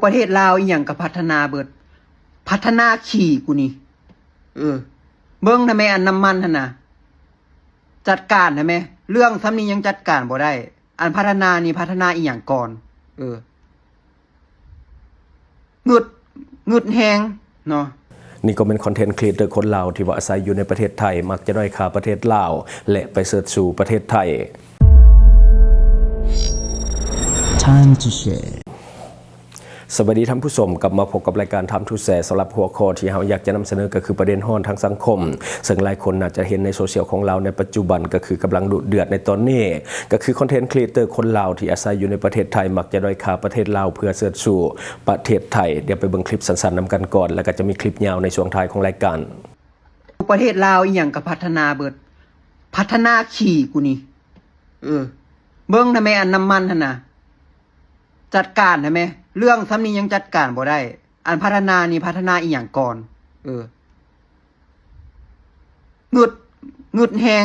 ประเทศลาวอีหยังก็พัฒนาเบิดพัฒนาขี่กูนี่เบิ่งทำไมอันน้ำมันหั่นน่ะจัดการทำไมเรื่องซ้ำนี้ยังจัดการบ่ได้อันพัฒนานี่พัฒนาอีหยังก่อนงึดแฮงเนาะนี่ก็เป็นคอนเทนต์ครีเอเตอร์คนลาวที่ว่าอาศัยอยู่ในประเทศไทยมักจะด้อยค่าประเทศลาวและไปเสิร์ชสู่ประเทศไทย Time to share สวัสดีท่านผู้ชมกลับมาพบกับรายการทำทูแสสำหรับหัวข้อที่เราอยากจะนำเสนอก็คือประเด็นร้อนทางสังคมซึ่งหลายคนอาจจะเห็นในโซเชียลของเราในปัจจุบันก็คือกำลังดุเดือดในตอนนี้ก็คือคอนเทนต์ครีเอเตอร์คนลาวที่อาศัยอยู่ในประเทศไทยมักจะด้อยค่าประเทศลาวเพื่อเสิร์ชสู่ประเทศไทยเดี๋ยวไปเบิ่งคลิปสั้นๆนำกันก่อนแล้วก็จะมีคลิปยาวในช่วงท้ายของรายการประเทศลาวอีหยังก็พัฒนาเบิดพัฒนาขี่กูนี่เบิ่งทำไมอันน้ำมันหั่นน่ะจัดการทำไมเรื่องซ้ำนี้ยังจัดการบ่ได้อันพัฒนานี่พัฒนาอีหยังก่อนงึดแฮง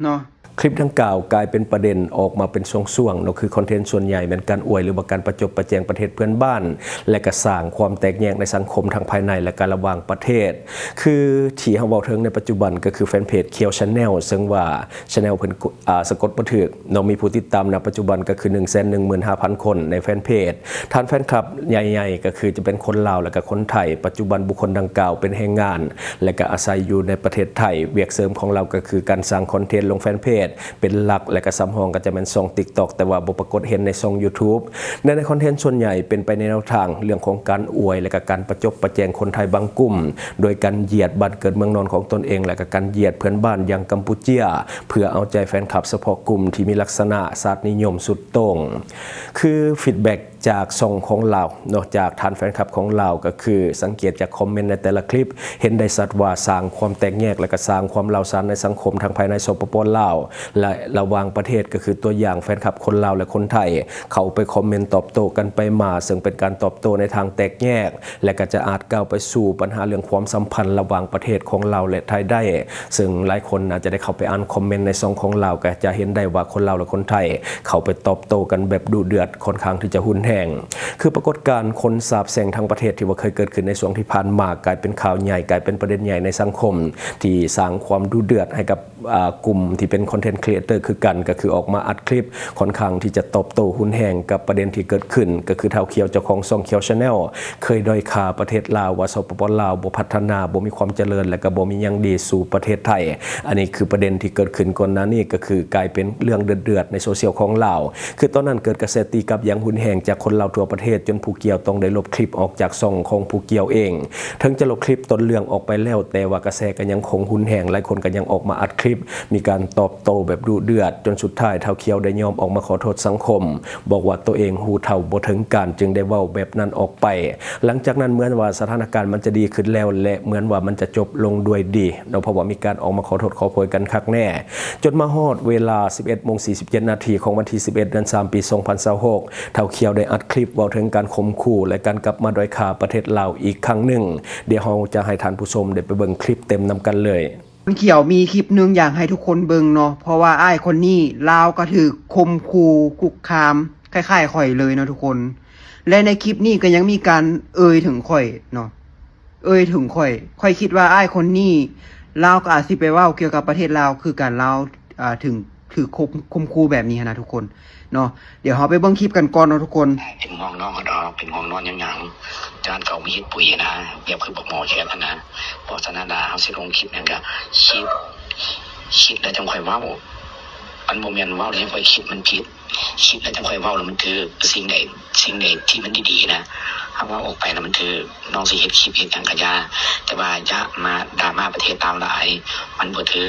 เนาะคลิปดังกล่าวกลายเป็นประเด็นออกมาเป็นช่วงๆเนาะคือคอนเทนต์ส่วนใหญ่เป็นการอวยหรือว่าการประจบประแจงประเทศเพื่อนบ้านและก็สร้างความแตกแยกในสังคมทั้งภายในและการระหว่างประเทศคือที่เฮาเว้าถึงในปัจจุบันก็คือแฟนเพจเคียว Channel ซึ่งว่า Channel เพิ่นสะกดบ่ถูกเนาะมีผู้ติดตามณปัจจุบันก็คือ 115,000 คนในแฟนเพจท่านแฟนคลับใหญ่ๆก็คือจะเป็นคนลาวและก็คนไทยปัจจุบันบุคคลดังกล่าวเป็นแรงงานและก็อาศัยอยู่ในประเทศไทยเวียกเสริมของเราก็คือการสร้างคอนเทนต์ลงแฟนเพจเป็นหลักและก็ซ้ำห้องก็จะเป็นช่อง TikTok แต่ว่าบ่ปรากฏเห็นในช่อง YouTube ในคอนเทนต์ส่วนใหญ่เป็นไปในแนวทางเรื่องของการอวยและก็การประจบประแจงคนไทยบางกลุ่มโดยการเหยียดบ้านเกิดเมืองนอนของตนเองและก็การเหยียดเพื่อนบ้านอย่างกัมพูชีเพื่อเอาใจแฟนคลับเฉพาะกลุ่มที่มีลักษณะชาตินิยมสุดโต่งคือฟีดแบ็กจากช่องของเรานอกจากฐานแฟนคลับของเราก็คือสังเกตจากคอมเมนต์ในแต่ละคลิปเห็นได้ชัดว่าสร้างความแตกแยกและก็สร้างความเล่าซ้านในสังคมทั้งภายในสปป.ลาวและระหว่างประเทศก็คือตัวอย่างแฟนคลับคนลาวและคนไทยเขาไปคอมเมนต์ตอบโต้กันไปมาซึ่งเป็นการตอบโต้ในทางแตกแยกและก็จะอาจก้าวไปสู่ปัญหาเรื่องความสัมพันธ์ระหว่างประเทศของเราและไทยได้ซึ่งหลายคนอาจจะได้เข้าไปอ่านคอมเมนต์ในช่องของเราก็จะเห็นได้ว่าคนลาวและคนไทยเขาไปตอบโต้กันแบบดุเดือดค่อนข้างที่จะหุนแรงคือปรากฏการณ์คนสาบแช่งทั้งประเทศที่ว่าเคยเกิดขึ้นในช่วงที่ผ่านมากลายเป็นข่าวใหญ่กลายเป็นประเด็นใหญ่ในสังคมที่สร้างความดุเดือดให้กับกลุ่มที่เป็นคอนเทนต์ครีเอเตอร์คือกันก็คือออกมาอัดคลิปค่อนข้างที่จะตอบโต้หุนแรงกับประเด็นที่เกิดขึ้นก็คือเท่าเคียวเจ้าของช่องเคียว Channel เคยด้อยค่าประเทศลาวว่าสปป.ลาวบ่พัฒนาบ่มีความเจริญและก็บ่มีหยังดีสู่ประเทศไทยอันนี้คือประเด็นที่เกิดขึ้นก่อนหน้านี้ก็คือกลายเป็นเรื่องเดือดๆในโซเชียลของลาวคือตอนนั้นเกิดกระแสตีกลับอย่างหุนแรงจากคนลาวทั่วประเทศจนผู้เกี่ยวต้องได้ลบคลิปออกจากช่องของผู้เกี่ยวเองถึงจะลบคลิปต้นเรื่องออกไปแล้วแต่ว่ากระแสก็ยังคงหุนแรงหลายคนก็ยังออกมาอัดคลิปมีการตอบโต้แบบดุเดือดจนสุดท้ายเท่าเคียวได้ยอมออกมาขอโทษสังคมบอกว่าตัวเองหูเท่าบ่ถึงการจึงได้เว้าแบบนั้นออกไปหลังจากนั้นเหมือนว่าสถานการณ์มันจะดีขึ้นแล้วและเหมือนว่ามันจะจบลงด้วยดีเพราะว่ามีการออกมาขอโทษขอโพยกันคักแน่จนมาฮอดเวลา 11:47 นาทีของวันที่ 11 เดือน 3 ปี 2026เท่าเคียวได้อัดคลิปเว้าถึงการข่มขู่และการกลับมาด้อยค่าประเทศลาวอีกครั้งหนึ่งเดี๋ยวเราจะให้ท่านผู้ชมได้ไปเบิ่งคลิปเต็มนำกันเลยเขียวมีคลิปนึงอยากให้ทุกคนเบิ่งเนาะเพราะว่าอ้ายคนนี้ลาวก็ถือข่มขู่คุกคามคล้ายๆข่อยเลยเนาะทุกคนและในคลิปนี้ก็ยังมีการถึงข่อยเนาะถึงข่อยคิดว่าอ้ายคนนี้ลาวก็อาจสิไปเว้าเกี่ยวกับประเทศลาวคือการลาวถึงถือข่มขู่แบบนี้นะทุกคนเนาะเดี๋ยวเราไปเบิ่งคลิปกันก่อนเนาะทุกคนเป็นห้องนอนก็ดอกเป็นห้องนอนยังจานเก่ามีเฮ็ดปุ๋ยนะเปรียบคือบอกหมอแค่นั้นนะพอสนาดาเฮาสิลงคลิปนั่นก็คิดแล้วจังค่อยเว้าอันบ่แม่นเว้าแล้วค่อยคิดมันผิดคิดแล้วจังค่อยเว้าแล้วมันคือสิ่งใดที่มันดีๆนะถ้าว่าออกไปแล้วมันคือน้องสิเฮ็ดคลิปเฮ็ดหยังก็อย่าแต่ว่าอย่ามาดราม่าประเทศตามหลายมันบ่ถือ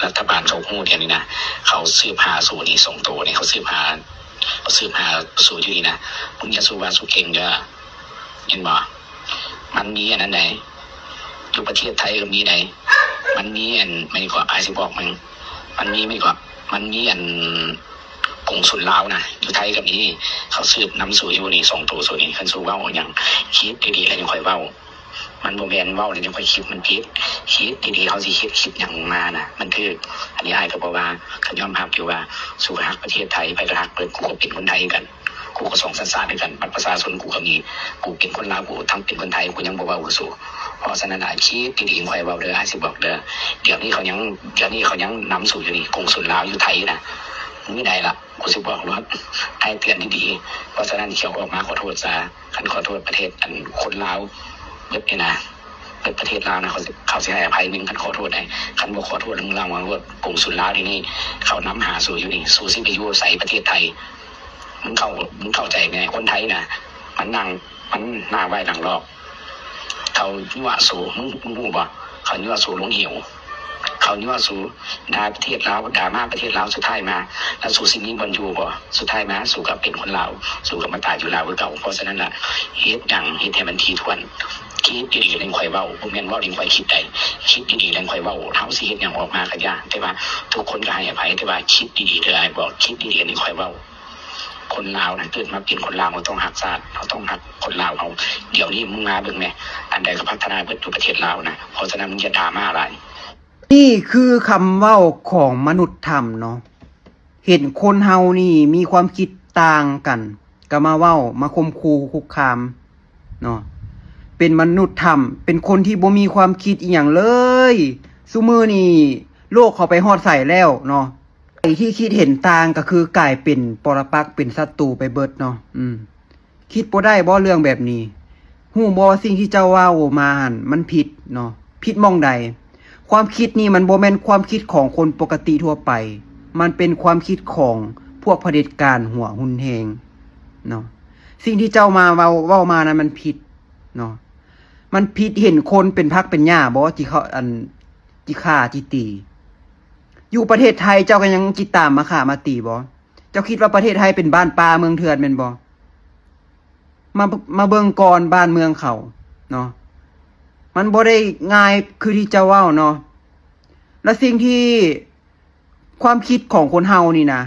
รัฐบาลเขาฮู้เดี๋ยวนี้นะเขาสืบหาสู่นี่ส่งตัวนี่เขาสืบหาสู่อยู่นี่นะมึงอย่าสู้ว่าสู้เก่งเด้อเห็นบ่มันมีอันนั้นไหนอยู่ประเทศไทยก็มีไหนมันมีอันไม่กว่าไอ้สิบอกมันมีไม่กว่ามันมีอันกงสุลลาวนะอยู่ไทยกับนี้เขาสืบนำสู่อยู่นี่ส่งตัวสู่นี่คันสู้เว้าอย่างคิดดีๆแล้วยังค่อยเว้ามันบ่แม่นเว้าแล้วยังค่อยคิดมันผิดคิดดีๆเขาสิคิดอย่างมานะมันคืออันนี้อ้ายก็บอกว่าเขายอมรับอยู่ว่าสู่ฮักประเทศไทยไปก็ฮักเปิดกูก็เป็นคนไทยกันกู กูก็ส่งสัญชาติด้วยกันบัตรประชาชนกูก็มีกูเป็นคนลาวกูทั้งเป็นคนไทยกูยังบ่เว้ากูสู้เพราะฉะนั้นคิดดีๆค่อยเว้าเด้ออาสิบอกเด้อเดี๋ยวนี้เขายังนำสู่อยู่นี่กงสุลลาวอยู่ไทยนะไม่ได้ละกูสิบอกว่าให้เตือนดีๆเพราะฉะนั้นเขียวออกมาขอโทษซะคันขอโทษประเทศอันคนลาวเบิดนี่นะเป็นประเทศลาวนะเขาสิให้อภัยมึงคันขอโทษได้คันบ่ขอโทษมึงลาวว่ากงสุลลาวที่นี่เขานำหาสู่อยู่นี่สู่สิไปอยู่ใส่ประเทศไทยมึงเข้าใจไงคนไทยนะมันหน้าไว้หลังรอบเขายั่วสู่มึงรู้ป่ะเขายั่วสู่ลงหิวเขายั่วสู่ด่าประเทศลาวด่ามาประเทศลาวสุดท้ายมาแล้วสู่สิ่งนี้บนอยู่ป่ะสุดท้ายมาสู่กับเป็นคนลาวสู่กับมาตายอยู่ลาวเก่าเพราะฉะนั้นล่ะเฮ็ดให้มันทีทวนคิดดีๆเล่นควายเว้าพวกแม่นเว้าเล่นควายคิดได้คิดดีๆเล่นควายเว้าเฮาสิเฮ็ดหยังออกมาก็ยากแต่ว่าทุกคนก็ให้อภัยแต่ว่าคิดดีๆเด้ออ้ายบอกคิดดีๆเล่นควายเว้าคนลาวนะเกิดมาเป็นคนลาวเราต้องหักชาติเราต้องหักคนลาวเราเดี๋ยวนี้มึงมาเบิ่งแม่อันใดก็พัฒนาเบิดอยู่ประเทศลาวนะเพราะฉะนั้นมึงอย่าด่ามาอะไรนี่คือคำเว้าของมนุษย์ธรรมเนาะเห็นคนเฮานี่มีความคิดต่างกันก็มาเว้ามาข่มขู่คุกคามเนาะเป็นมนุษย์ธรรมเป็นคนที่บ่มีความคิดอีหยังเลยซุมื้อนี้โลกเขาไปฮอดใส่แล้วเนาะไอ้ที่คิดเห็นต่างก็คือกลายเป็นปรปักษ์เป็นศัตรูไปเบิดเนาะคิดบ่ได้บ่เรื่องแบบนี้ฮู้บ่ว่าสิ่งที่เจ้าเว้ามาหั่นมันผิดเนาะผิดหม้องใดความคิดนี่มันบ่แม่นความคิดของคนปกติทั่วไปมันเป็นความคิดของพวกเผด็จการหัวหุ่นแหงเนาะสิ่งที่เจ้ามาเว้ามานั้นมันผิดเนาะมันผิดเห็นคนเป็นพักเป็นหญ้าบ่ที่เขาที่ฆ่าที่ตีอยู่ประเทศไทยเจ้าก็ยังจิตามมาฆ่ามาตีบ่เจ้าคิดว่าประเทศไทยเป็นบ้านป่าเมืองเถื่อนแม่นบ่มาเบิ่งก่อนบ้านเมืองเขาเนาะมันบ่ได้ง่ายคือที่เจ้าเว้าเนาะและสิ่งที่ความคิดของคนเฮานี่นะ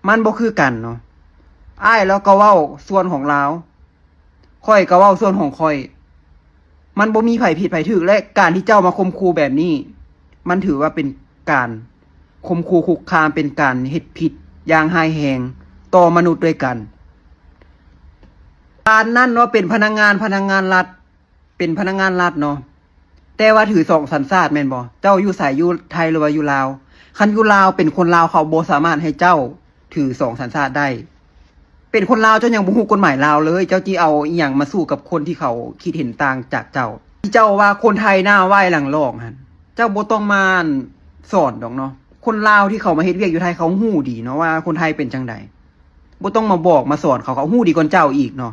มันบ่คือกันเนาะอ้ายแล้วก็เว้าส่วนของลาวค่อยก็เว้าส่วนของค่อยมันบ่มีไผผิดไผถูกและการที่เจ้ามาข่มขู่แบบนี้มันถือว่าเป็นการข่มขู่คุกคามเป็นการเฮ็ดผิดอย่างร้ายแรงต่อมนุษย์ด้วยกันการนั้นเนาะเป็นพนักงานรัฐเป็นพนักงานรัฐเนาะแต่ว่าถือสองสัญชาติแม่นบ่เจ้าอยู่ไสอยู่ไทยหรือว่าอยู่ลาวคันอยู่ลาวเป็นคนลาวเขาบ่สามารถให้เจ้าถือสองสัญชาติได้เป็นคนลาวเจ้ายังบ่ฮู้กฎหมายลาวเลยเจ้าจิเอาอีหยังมาสู้กับคนที่เขาคิดเห็นต่างจากเจ้าที่เจ้าว่าคนไทยหน้าไหว้หลังหลอกหั่นเจ้าบ่ต้องมาสอนดอกเนาะคนลาวที่เขามาเฮ็ดเวียกอยู่ไทยเขาฮู้ดีเนาะว่าคนไทยเป็นจังไดบ่ต้องมาบอกมาสอนเขาฮู้ดีกว่าเจ้าอีกเนาะ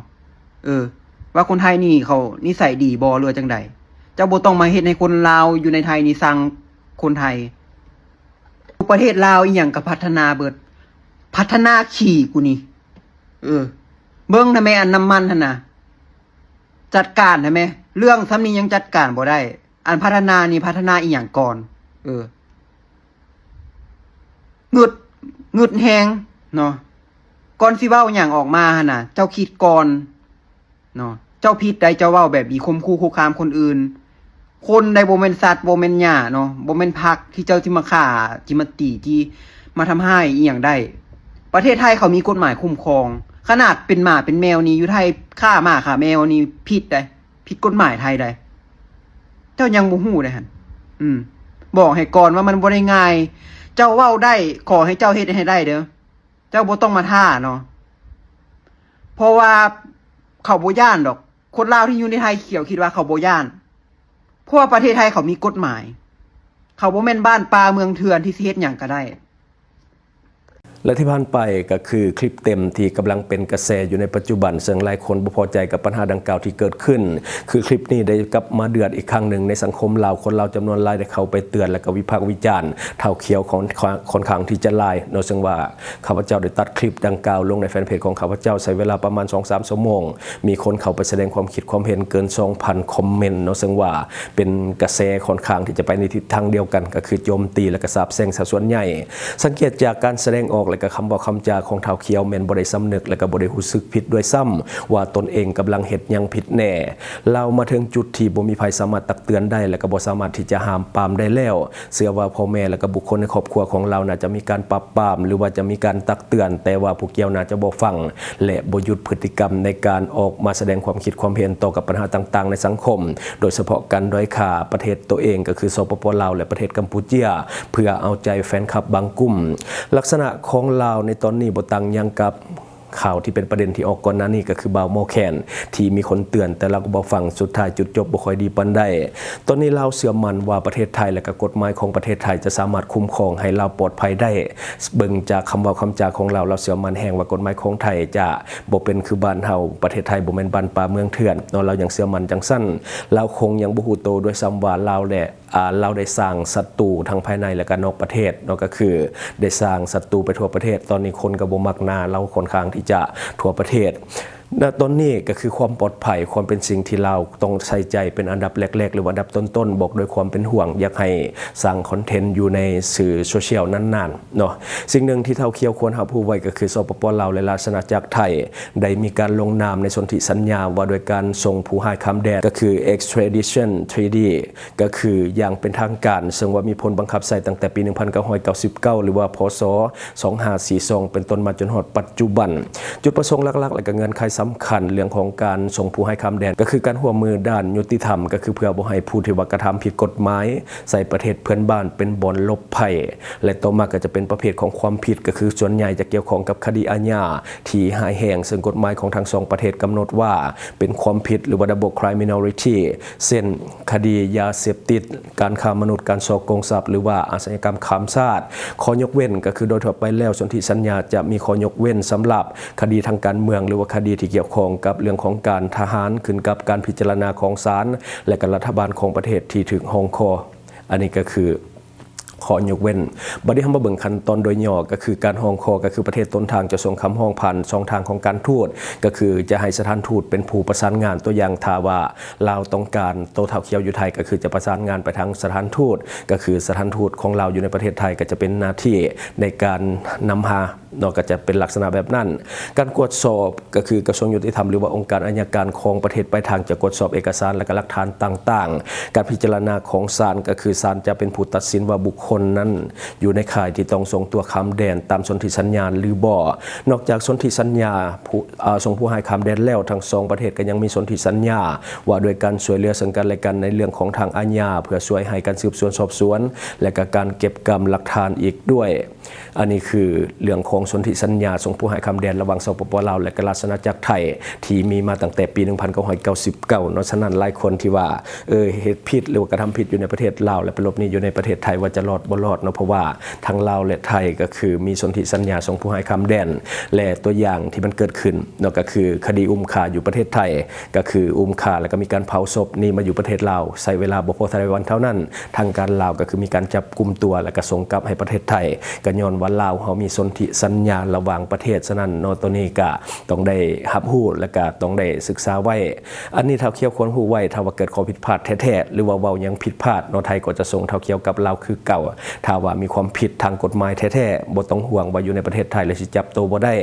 ว่าคนไทยนี่เขานิสัยดีบ่หรือจังไดเจ้าบ่ต้องมาเฮ็ดให้คนลาวอยู่ในไทยนี่สั่งคนไทยประเทศลาวอีหยังก็พัฒนาเบิดพัฒนาขี่กูนี่เบิ่งทำไมอันน้ำมันหั่นน่ะจัดการทำไมเรื่องซ้ำนี้ยังจัดการบ่ได้อันพัฒนานี่พัฒนาอีหยังก่อนงึดแฮงเนาะก่อนสิเว้าหยังออกมาหั่นน่ะเจ้าคิดก่อนเนาะเจ้าผิดใดเจ้าเว้าแบบนี้ข่มขู่คุกคามคนอื่นคนใดบ่แม่นสัตว์บ่แม่นหญ้าเนาะบ่แม่นผักที่เจ้าสิมาฆ่าที่มาตีที่มาทำให้อีหยังได้ประเทศไทยเขามีกฎหมายคุ้มครองขนาดเป็นหมาเป็นแมวนี่อยู่ไทยฆ่าหมาฆ่าแมวนี่ผิดได้ผิดกฎหมายไทยได้เจ้ายังบ่ฮู้ได้หั่นบอกให้ก่อนว่ามันบ่ได้ง่ายเจ้าเว้าได้ขอให้เจ้าเฮ็ดให้ได้เด้อเจ้าบ่ต้องมาท่าเนาะเพราะว่าเขาบ่ย้านดอกคนลาวที่อยู่ในไทยเขียวคิดว่าเขาบ่ย้านเพราะว่าประเทศไทยเขามีกฎหมายเขาบ่แม่นบ้านป่าเมืองเถื่อนที่สิเฮ็ดหยังก็ได้ และที่ผ่านไปก็คือคลิปเต็มที่กำลังเป็นกระแสอยู่ในปัจจุบันซึ่งหลายคนบ่พอใจกับปัญหาดังกล่าวที่เกิดขึ้นคือคลิปนี้ได้กลับมาเดือดอีกครั้งหนึ่งในสังคมลาวคนลาวจำนวนหลายได้เข้าไปเตือนและก็วิพากษ์วิจารณ์เท่าเขียวของค่อนข้างที่จะหลายเนื่องจากว่าข้าพเจ้าได้ตัดคลิปดังกล่าวลงในแฟนเพจของข้าพเจ้าใช้เวลาประมาณ 2-3 ชั่วโมงมีคนเข้าไปแสดงความคิดความเห็นเกิน 2,000 คอมเมนต์เนื่องจากว่าเป็นกระแสค่อนข้างที่จะไปในทิศทางเดียวกันก็คือโจมตีและก็สาปแช่งซะส่วนใหญ่สังเกตจากการแสดงออก และก็คำบอกคำจาของเฒ่าเขียวแม่นบ่ได้สำนึกและก็บ่ได้รู้สึกผิดด้วยซ้ำว่าตนเองกำลังเฮ็ดหยังผิดแน่เรามาถึงจุดที่บ่มีภัยสามารถตักเตือนได้และก็บ่สามารถที่จะห้ามปรามได้แล้วเชื่อว่าพ่อแม่และก็บุคคลในครอบครัวของเราน่าจะมีการปรับปรามหรือว่าจะมีการตักเตือนแต่ว่าผู้เกี่ยวน่าจะบ่ฟังและบ่หยุดพฤติกรรมในการออกมาแสดงความคิดความเห็นต่อกับปัญหาต่างๆในสังคมโดยเฉพาะการด้อยค่าประเทศตัวเองก็คือสปป.ลาวและประเทศกัมพูชาเพื่อเอาใจแฟนคลับบางกลุ่มลักษณะของลาวในตอนนี้บ่ต่างหยังกับข่าวที่เป็นประเด็นที่ออกก่อนหน้านี้ก็คือบ่าวโมแคนที่มีคนเตือนแต่เราก็บ่ฟังสุดท้ายจุดจบบ่ค่อยดีปานใดตอนนี้เราเชื่อมั่นว่าประเทศไทยและก็กฎหมายของประเทศไทยจะสามารถคุ้มครองให้เราปลอดภัยได้เบิ่งจากคำเว้าคำจาของเราเชื่อมั่นแฮงว่ากฎหมายของไทยจะบ่เป็นคือบ้านเฮาประเทศไทยบ่แม่นบ้านป่าเมืองเถื่อนเนาะเรายังเชื่อมั่นจังซั่นเราคงยังบ่ฮู้โตด้วยซ้ำว่าเราได้สร้างศัตรูทั้งภายในและก็นอกประเทศเนาะก็คือได้สร้างศัตรูไปทั่วประเทศตอนนี้คนก็บ่มักหน้าเราค่อนข้างที่จะทั่วประเทศตอนนี้ก็คือความปลอดภัยความเป็นสิ่งที่เราต้องใส่ใจเป็นอันดับแรกๆหรืออันดับต้นๆบอกโดยความเป็นห่วงอยากให้สร้างคอนเทนต์อยู่ในสื่อโซเชียลนานๆเนาะสิ่งหนึ่งที่เฒ่าเขียวควรรับรู้ไว้ก็คือสปป.ลาวและราชอาณาจักรไทยได้มีการลงนามในสนธิสัญญาว่าโดยการส่งผู้ร้ายข้ามแดนก็คือ extradition treaty ก็คืออย่างเป็นทางการซึ่งว่ามีผลบังคับใช้ตั้งแต่ปี 1999 หรือว่าพศ 2542 เป็นต้นมาจนฮอดปัจจุบันจุดประสงค์หลักๆและก็เงื่อนไขสำคัญเรื่องของการส่งผู้ให้ข้ามแดนก็คือการร่วมมือด้านยุติธรรมก็คือเพื่อบ่ให้ผู้ที่ว่ากระทำผิดกฎหมายใส่ประเทศเพื่อนบ้านเป็นบ่อนหลบภัยและต่อมาก็จะเป็นประเภทของความผิดก็คือส่วนใหญ่จะเกี่ยวข้องกับคดีอาญาที่หายแห้งซึ่งกฎหมายของทั้งสองประเทศกำหนดว่าเป็นความผิดหรือว่า double criminality เช่นคดียาเสพติดการฆ่ามนุษย์การฉ้อโกงทรัพย์หรือว่าอาชญากรรมข้ามชาติข้อยกเว้นก็คือโดยทั่วไปแล้วสนธิสัญญาจะมีข้อยกเว้นสำหรับคดีทางการเมืองหรือว่าคดีที่เกี่ยวข้องกับเรื่องของการทหารขึ้นกับการพิจารณาของศาลและก็รัฐบาลของประเทศที่ถึงห้องคออันนี้ก็คือขอยกเว้นบัดนี้เฮามาเบิ่งขั้นตอนโดยย่อก็คือการห้องคอก็คือประเทศต้นทางจะส่งคำห้องผ่านช่องทางของการทูตก็คือจะให้สถานทูตเป็นผู้ประสานงานตัวอย่างถ้าว่าลาวต้องการโตเฒ่าเขียวอยู่ไทยก็คือจะประสานงานไปทางสถานทูตก็คือสถานทูตของเราอยู่ในประเทศไทยก็จะเป็นหน้าที่ในการนำพานอกจากจะเป็นลักษณะแบบนั้นการตรวจสอบก็คือกระทรวงยุติธรรมหรือว่าองค์การอัยการของประเทศปลายทางจะตรวจสอบเอกสารและก็หลักฐานต่างๆการพิจารณาของศาลก็คือศาลจะเป็นผู้ตัดสินว่าบุคคลนั้นอยู่ในข่ายที่ต้องส่งตัวข้ามแดนตามสนธิสัญญาหรือบ่นอกจากสนธิสัญญาส่งผู้ให้ข้ามแดนแล้วทั้งสองประเทศก็ยังมีสนธิสัญญาว่าโดยการช่วยเหลือซึ่งกันและกันในเรื่องของทางอาญาเพื่อช่วยให้การสืบสวนสอบสวนและก็การเก็บกำหลักฐานอีกด้วยอันนี้คือเรื่องของสนธิสัญญาส่งผู้ให้ข้ามแดนระหว่างสปป.ลาวและก็ราชอาณาจักรไทยที่มีมาตั้งแต่ปี 1999 เนาะฉะนั้นหลายคนที่ว่าเหตุผิดหรือว่ากระทำผิดอยู่ในประเทศลาวและไปหลบหนีอยู่ในประเทศไทยว่าจะรอดบ่รอดเนาะเพราะว่าทั้งลาวและไทยก็คือมีสนธิสัญญาส่งผู้ให้ข้ามแดนและตัวอย่างที่มันเกิดขึ้นเนาะก็คือคดีอุ้มฆ่าอยู่ประเทศไทยก็คืออุ้มฆ่าแล้วก็มีการเผาศพนี่มาอยู่ประเทศลาวใช้เวลาบ่พอ3วันเท่านั้นทางการลาวก็คือมีการจับกุมตัวแล้วก็ส่งกลับให้ประเทศไทยก็ย้อนว่าลาวเฮามีสนธิสัญญาระหว่างประเทศฉะนั้นเนาะตัวนี้ก็ต้องได้รับรู้และก็ต้องได้ศึกษาไว้อันนี้เฒ่าเขียวควรรู้ไว้ถ้าว่าเกิดข้อผิดพลาดแท้ๆหรือว่าเว้ายังผิดพลาดเนาะไทยก็จะส่งเฒ่าเขียวกับลาวคือเก่าถ้าว่ามีความผิดทางกฎหมายแท้ๆบ่ต้องห่วงว่าอยู่ในประเทศไทยแล้วสิจับตัวบ่ได้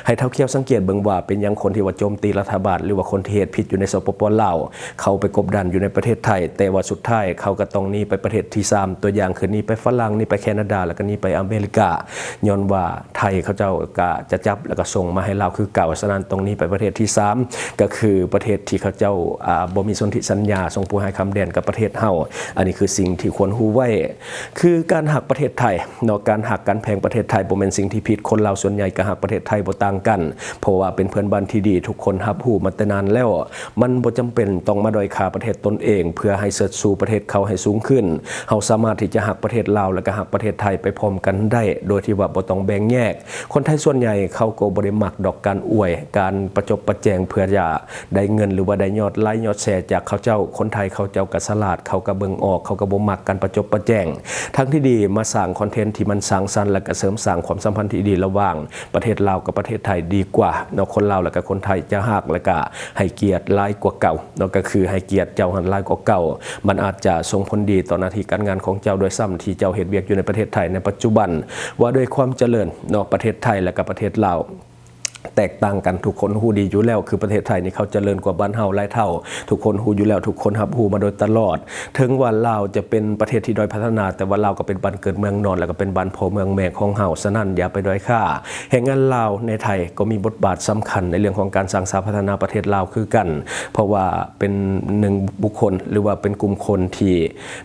ให้เฒ่าเขียวสังเกตเบิ่งว่าเป็นหยังคนที่ว่าโจมตีรัฐบาลหรือว่าคนที่เฮ็ดผิดอยู่ในสปป.ลาวเขาไปกบดานอยู่ในประเทศไทยแต่ว่าสุดท้ายเขาก็ต้องหนีไปประเทศที่3ตัวอย่างคือหนีไปฝรั่งหนีไปแคนาดาแล้วก็หนีไปอเมริกาย้อนว่าไทยเขาเจ้าก็จะจับแล้วก็ส่งมาให้ลาวคือเก่าฉะนั้นตรงนี้ไปประเทศที่3ก็คือประเทศที่เขาเจ้าบ่มีสนธิสัญญาส่งผู้ให้ข้ามแดนกับประเทศเฮาอันนี้คือสิ่งที่ควรรู้ไว้คือการหักประเทศไทยเนาะการหักการแพงประเทศไทยบ่แม่นสิ่งที่ผิดคนลาวส่วนใหญ่ก็หักประเทศไทยบ่ต่างกันเพราะว่าเป็นเพื่อนบ้านที่ดีทุกคนรับรู้มาแต่นานแล้วมันบ่จำเป็นต้องมาด้อยค่าประเทศตนเองเพื่อให้เสริฐสู่ประเทศเขาให้สูงขึ้นเฮาสามารถที่จะหักประเทศลาวแล้วก็หักประเทศไทยไปพร้อมกันได้โดยที่ว่าบ่ต้องแบ่งแยกคนไทยส่วนใหญ่เขาก็บ่ได้มักดอกการอวยการประจบประแจงเพื่อจะได้เงินหรือว่าได้ยอดไลค์ยอดแชร์จากเขาเจ้าคนไทยเขาเจ้าก็ฉลาดเขาก็เบิ่งออกเขาก็บ่มักการประจบประแจงถ้า างที่ดีมาสร้างคอนเทนต์ที่มันสร้างสรรค์และก็เสริมสร้างความสัมพันธ์ที่ดีระหว่างประเทศลาวกับประเทศไทยดีกว่าเนาะคนลาวและก็คนไทยจะฮักและก็ให้เกียรติหลายกว่าเก่าเนาะก็คือให้เกียรติเจ้าหันหลายกว่าเก่ามันอาจจะส่งผลดีต่อหน้าที่การงานของเจ้าโดยซ้ำที่เจ้าเฮ็ดเวียกอยู่ในประเทศไทยในปัจจุบันว่าด้วยความเจริญเนาะประเทศไทยและก็ประเทศลาวแตกต่างกันทุกคนฮู้ดีอยู่แล้วคือประเทศไทยนี่เขาเจริญกว่าบ้านเฮาหลายเท่าทุกคนฮู้อยู่แล้วทุกคนรับฮู้มาโดยตลอดถึงว่าลาวจะเป็นประเทศที่ด้อยพัฒนาแต่ว่าลาวก็เป็นบ้านเกิดเมืองนอนแล้วก็เป็นบ้านพ่อเมืองแม่ของเฮาฉะนั้นอย่าไปด้อยค่าแห่งนั้นลาวในไทยก็มีบทบาทสำคัญในเรื่องของการสร้างสรรค์พัฒนาประเทศลาวคือกันเพราะว่าเป็นหนึ่งบุคคลหรือว่าเป็นกลุ่มคนที่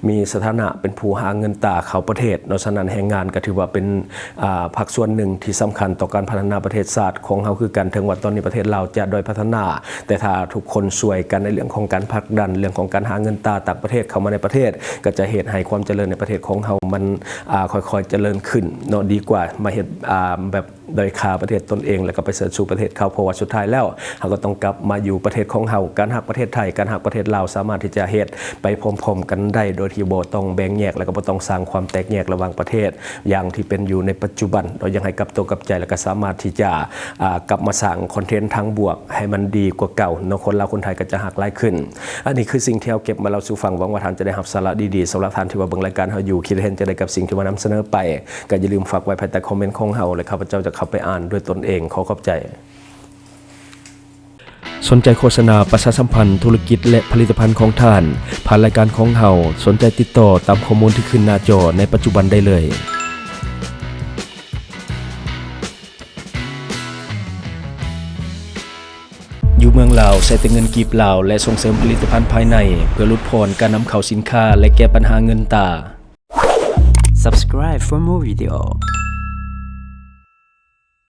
มีสถานะเป็นผู้หาเงินตาเข้าประเทศเนาะฉะนั้นแห่งงานก็ถือว่าเป็นภาคส่วนหนึ่งที่สำคัญต่อการพัฒนาประเทศชาติของเฮาคือกันถึงว่าตอนนี้ประเทศเราจะด้อยพัฒนาแต่ถ้าทุกคนช่วยกันในเรื่องของการผลักดันเรื่องของการหาเงินตาต่างประเทศเข้ามาในประเทศก็จะเหตุให้ความเจริญในประเทศของเรามันค่อยๆเจริญขึ้นเนาะดีกว่ามาเฮ็ดแบบโดยคาประเทศตนเองแล้วก็ไปเสิร์ชสู่ประเทศเขาเพราะว่าสุดท้ายแล้วเราก็ต้องกลับมาอยู่ประเทศของเราการหักประเทศไทยการหักประเทศลาวสามารถที่จะเฮ็ดไปพร้อมๆกันได้โดยที่บ่ต้องแบ่งแยกแล้วก็บ่ต้องสร้างความแตกแยกระหว่างประเทศอย่างที่เป็นอยู่ในปัจจุบันเรายังให้กลับตัวกลับใจแล้วก็สามารถที่จะกลับมาสร้างคอนเทนต์ทางบวกให้มันดีกว่าเก่าเนาะคนลาวคนไทยก็จะหักหลายขึ้นอันนี้คือสิ่งที่เราเก็บมาเล่าสู่ฟังหวังว่าท่านจะได้รับสาระดีๆสำหรับท่านที่ว่าเบิ่งรายการเฮาอยู่คิดเห็นจะได้กับสิ่งที่มานำเสนอไปก็อย่าลืมฝากไว้ภายใต้คอมเมนต์ของเฮาและข้าพเจ้าจะเข้าไปอ่านด้วยตนเองขอขอบใจสนใจโฆษณาประชาสัมพันธ์ธุรกิจและผลิตภัณฑ์ของท่านผ่านรายการของเฮาสนใจติดต่อตามข้อมูลที่ขึ้นหน้าจอในปัจจุบันได้เลยอยู่เมืองลาวใช้แต่เงินกีบลาวและส่งเสริมผลิตภัณฑ์ภายในเพื่อลดพรการนำเข้าสินค้าและแก้ปัญหาเงินตา Subscribe for more video.